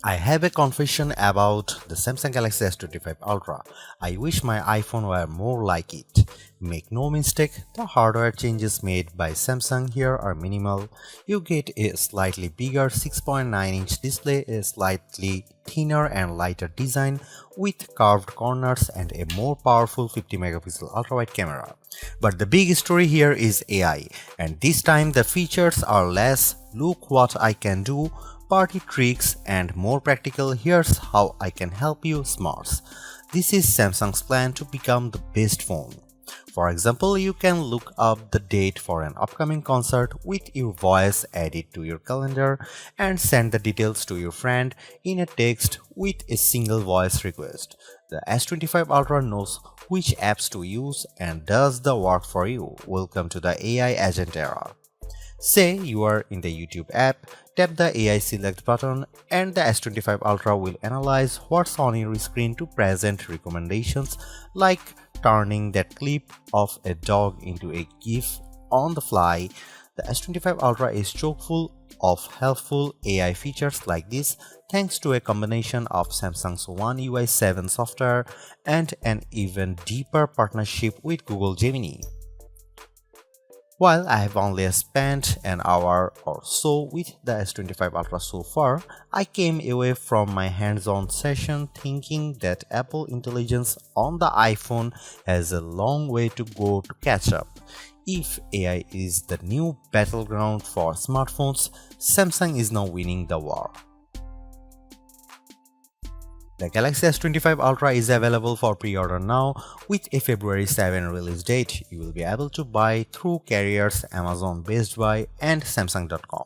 I have a confession about the Samsung Galaxy S25 Ultra. I wish my iPhone were more like it. Make no mistake, the hardware changes made by Samsung here are minimal. You get a slightly bigger 6.9-inch display, a slightly thinner and lighter design with curved corners and a more powerful 50-megapixel ultra-wide camera. But the big story here is AI, and this time the features are less "look what I can do" party tricks and more practical "here's how I can help you" smarts. This is Samsung's plan to become the best phone. For example, you can look up the date for an upcoming concert with your voice, add it to your calendar, and send the details to your friend in a text with a single voice request. The S25 Ultra knows which apps to use and does the work for you. Welcome to the AI agent era. Say you are in the YouTube app, tap the AI select button and the S25 Ultra will analyze what's on your screen to present recommendations like turning that clip of a dog into a GIF on the fly. The S25 Ultra is chock full of helpful AI features like this thanks to a combination of Samsung's One UI 7 software and an even deeper partnership with Google Gemini. While I have only spent an hour or so with the S25 Ultra so far, I came away from my hands-on session thinking that Apple Intelligence on the iPhone has a long way to go to catch up. If AI is the new battleground for smartphones, Samsung is now winning the war. The Galaxy S25 Ultra is available for pre-order now with a February 7 release date. You will be able to buy through carriers Amazon, Best Buy, and Samsung.com.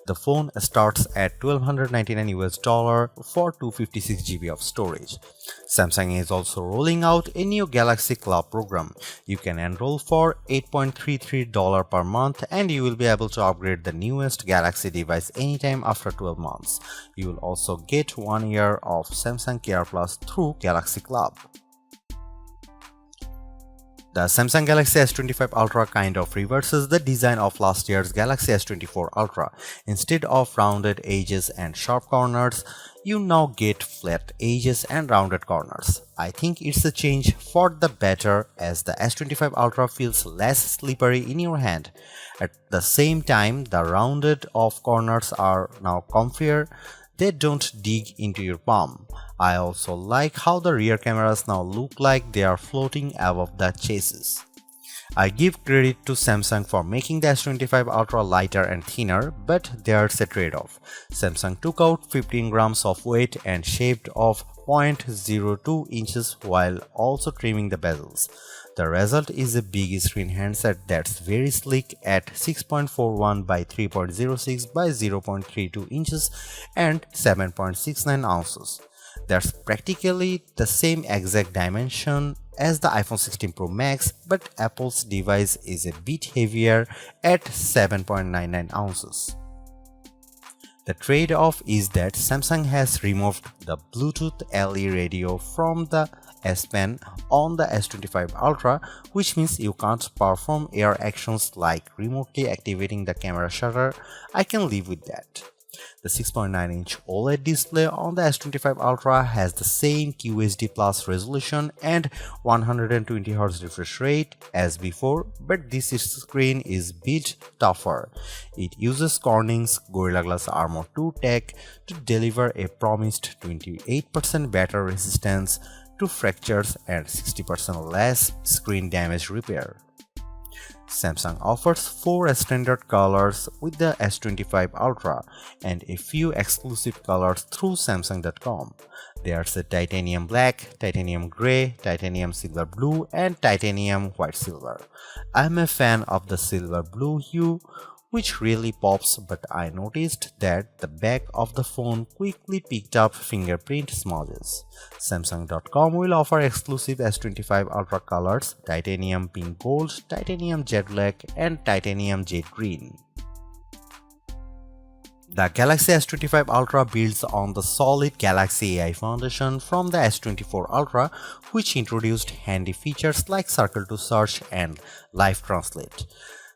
The phone starts at $1,299 for 256 GB of storage. Samsung is also rolling out a new Galaxy Club program. You can enroll for $8.33 per month and you will be able to upgrade the newest Galaxy device anytime after 12 months. You will also get 1 year of Samsung Care Plus through Galaxy Club. The Samsung Galaxy S25 Ultra kind of reverses the design of last year's Galaxy S24 Ultra. Instead of rounded edges and sharp corners, you now get flat edges and rounded corners. I think it's a change for the better as the S25 Ultra feels less slippery in your hand. At the same time, the rounded off corners are now comfier. They don't dig into your palm. I also like how the rear cameras now look like they are floating above the chassis. I give credit to Samsung for making the S25 Ultra lighter and thinner, but there's a trade-off. Samsung took out 15 grams of weight and shaved off 0.02 inches while also trimming the bezels. The result is a big screen handset that's very sleek at 6.41 by 3.06 by 0.32 inches and 7.69 ounces. That's practically the same exact dimension as the iPhone 16 Pro Max, but Apple's device is a bit heavier at 7.99 ounces. The trade-off is that Samsung has removed the Bluetooth LE radio from the S Pen on the S25 Ultra, which means you can't perform air actions like remotely activating the camera shutter. I can live with that. The 6.9-inch OLED display on the S25 Ultra has the same QHD Plus resolution and 120Hz refresh rate as before, but this screen is a bit tougher. It uses Corning's Gorilla Glass Armor 2 tech to deliver a promised 28% better resistance to fractures and 60% less screen damage repair. Samsung offers 4 standard colors with the S25 Ultra and a few exclusive colors through Samsung.com. There's a titanium black, titanium gray, titanium silver blue, and titanium white silver. I'm a fan of the silver blue hue, which really pops, but I noticed that the back of the phone quickly picked up fingerprint smudges. Samsung.com will offer exclusive S25 Ultra colors: titanium pink gold, titanium jet black, and titanium jet green. The Galaxy S25 Ultra builds on the solid Galaxy AI foundation from the S24 Ultra, which introduced handy features like Circle to Search and Live Translate.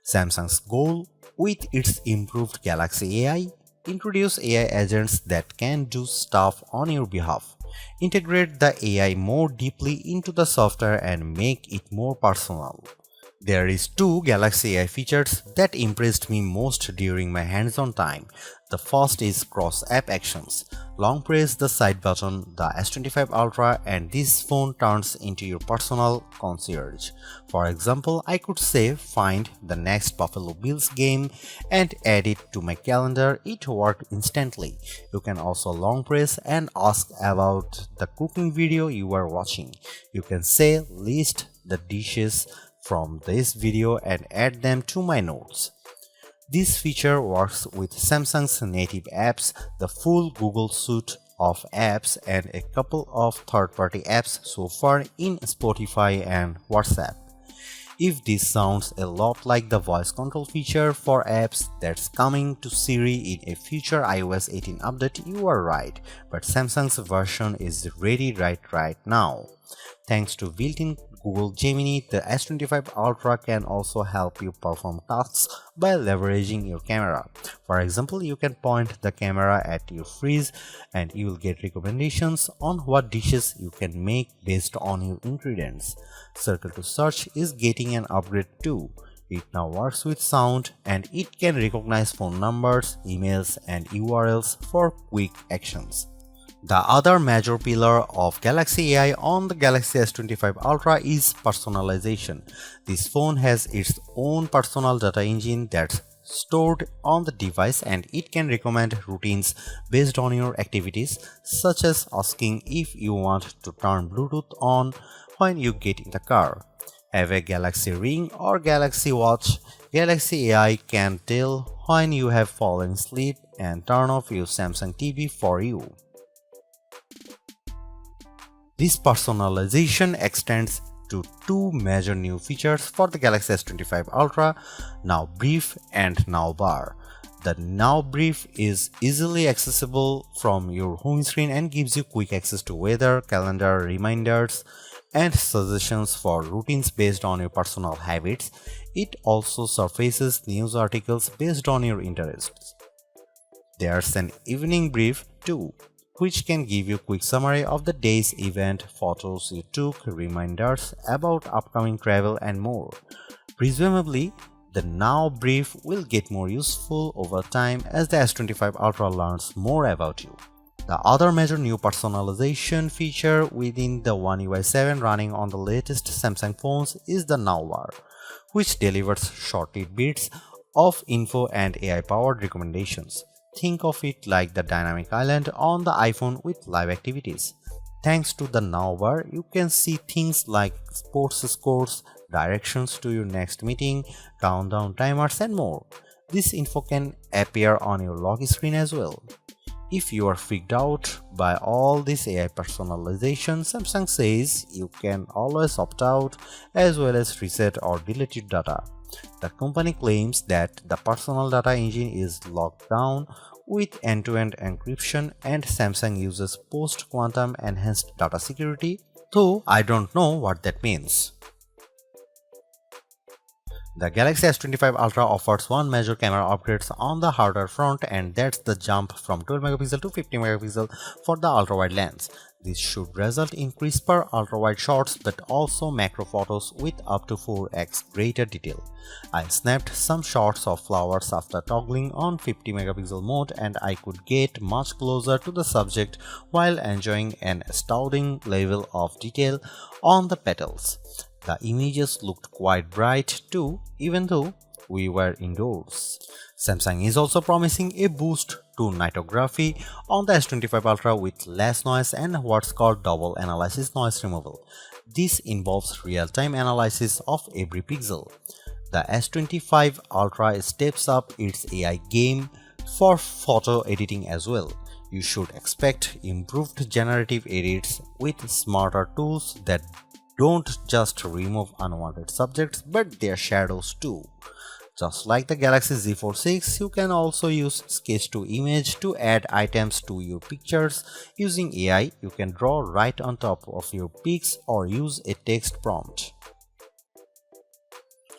Samsung's goal with its improved Galaxy AI Introduce AI agents that can do stuff on your behalf. Integrate the AI more deeply into the software and make it more personal. There is two Galaxy AI features that impressed me most during my hands-on time. The first is cross-app actions. Long press the side button, the S25 Ultra, and this phone turns into your personal concierge. For example, I could say find the next Buffalo Bills game and add it to my calendar. It worked instantly. You can also long press and ask about the cooking video you are watching. You can say list the dishes from this video and add them to my notes. This feature works with Samsung's native apps, the full Google suite of apps, and a couple of third-party apps so far in Spotify and WhatsApp. If this sounds a lot like the voice control feature for apps that's coming to Siri in a future iOS 18 update, you are right, but Samsung's version is ready right now. Thanks to built-in Google Gemini, the S25 Ultra can also help you perform tasks by leveraging your camera. For example, you can point the camera at your fridge and you will get recommendations on what dishes you can make based on your ingredients. Circle to Search is getting an upgrade too. It now works with sound and it can recognize phone numbers, emails, and URLs for quick actions. The other major pillar of Galaxy AI on the Galaxy S25 Ultra is personalization. This phone has its own personal data engine that's stored on the device and it can recommend routines based on your activities, such as asking if you want to turn Bluetooth on when you get in the car. Have a Galaxy Ring or Galaxy Watch, Galaxy AI can tell when you have fallen asleep and turn off your Samsung TV for you. This personalization extends to two major new features for the Galaxy S25 Ultra, Now Brief and Now Bar. The Now Brief is easily accessible from your home screen and gives you quick access to weather, calendar, reminders, and suggestions for routines based on your personal habits. It also surfaces news articles based on your interests. There's an Evening Brief too, which can give you a quick summary of the day's event, photos you took, reminders about upcoming travel, and more. Presumably, the Now Brief will get more useful over time as the S25 Ultra learns more about you. The other major new personalization feature within the One UI 7 running on the latest Samsung phones is the Now Bar, which delivers short tidbits of info and AI-powered recommendations. Think of it like the dynamic island on the iPhone with live activities. Thanks to the Now Bar, you can see things like sports scores, directions to your next meeting, countdown timers, and more. This info can appear on your lock screen as well. If you are freaked out by all this AI personalization, Samsung says you can always opt out as well as reset or delete your data. The company claims that the personal data engine is locked down with end-to-end encryption and Samsung uses post-quantum enhanced data security, though I don't know what that means. The Galaxy S25 Ultra offers one major camera upgrades on the hardware front, and that's the jump from 12 megapixel to 50 megapixel for the ultra-wide lens. This should result in crisper ultra-wide shots but also macro photos with up to 4x greater detail. I snapped some shots of flowers after toggling on 50 megapixel mode and I could get much closer to the subject while enjoying an astounding level of detail on the petals. The images looked quite bright too, even though we were indoors. Samsung is also promising a boost to nightography on the S25 Ultra with less noise and what's called double analysis noise removal. This involves real-time analysis of every pixel. The S25 Ultra steps up its AI game for photo editing as well. You should expect improved generative edits with smarter tools that don't just remove unwanted subjects but their shadows too. Just like the Galaxy Z Fold 6, you can also use Sketch to Image to add items to your pictures. Using AI, you can draw right on top of your pics or use a text prompt.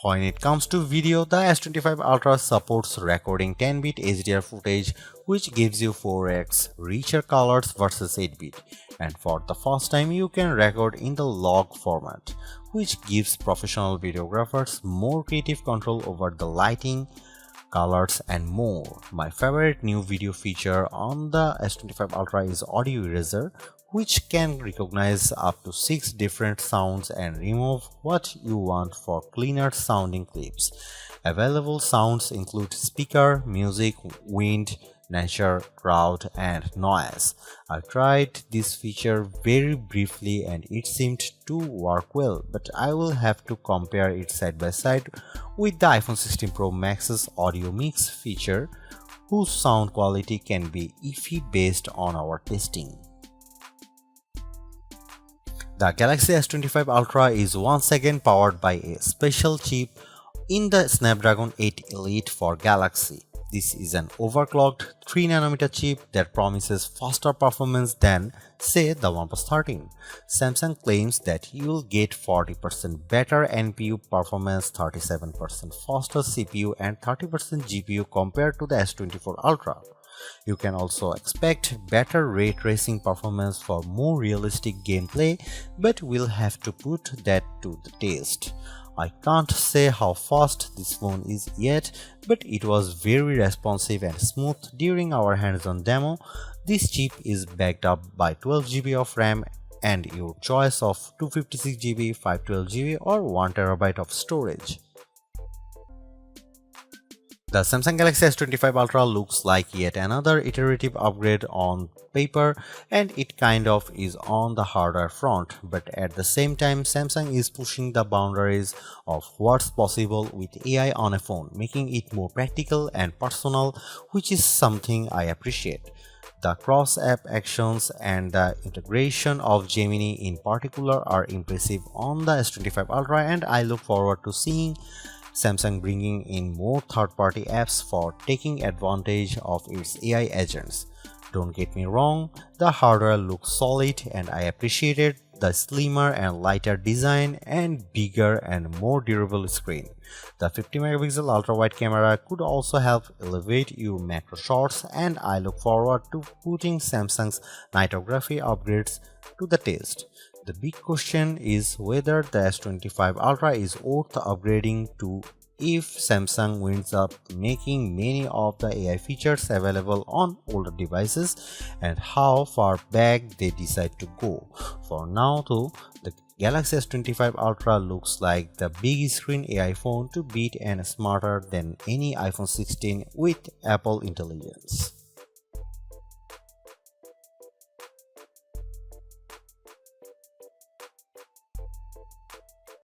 When it comes to video, the S25 Ultra supports recording 10-bit HDR footage, which gives you 4x richer colors versus 8-bit. And for the first time, you can record in the log format, which gives professional videographers more creative control over the lighting, colors, and more. My favorite new video feature on the S25 Ultra is Audio Eraser, which can recognize up to 6 different sounds and remove what you want for cleaner sounding clips. Available sounds include speaker, music, wind, nature, crowd, and noise. I tried this feature very briefly and it seemed to work well, but I will have to compare it side by side with the iPhone 16 Pro Max's audio mix feature, whose sound quality can be iffy based on our testing. The Galaxy S25 Ultra is once again powered by a special chip in the Snapdragon 8 Elite for Galaxy. This is an overclocked 3nm chip that promises faster performance than, say, the OnePlus 13. Samsung claims that you'll get 40% better NPU performance, 37% faster CPU, and 30% GPU compared to the S24 Ultra. You can also expect better ray tracing performance for more realistic gameplay, but we'll have to put that to the test. I can't say how fast this phone is yet, but it was very responsive and smooth during our hands-on demo. This chip is backed up by 12GB of RAM and your choice of 256GB, 512GB or 1TB of storage. The Samsung Galaxy S25 Ultra looks like yet another iterative upgrade on paper, and it kind of is on the hardware front, but at the same time Samsung is pushing the boundaries of what's possible with AI on a phone, making it more practical and personal, which is something I appreciate. The cross-app actions and the integration of Gemini in particular are impressive on the S25 Ultra, and I look forward to seeing Samsung bringing in more third-party apps for taking advantage of its AI agents. Don't get me wrong, the hardware looks solid and I appreciated the slimmer and lighter design and bigger and more durable screen. The 50MP ultra-wide camera could also help elevate your macro shots, and I look forward to putting Samsung's nightography upgrades to the test. The big question is whether the S25 Ultra is worth upgrading to if Samsung winds up making many of the AI features available on older devices, and how far back they decide to go. For now though, the Galaxy S25 Ultra looks like the big screen AI phone to beat and smarter than any iPhone 16 with Apple Intelligence.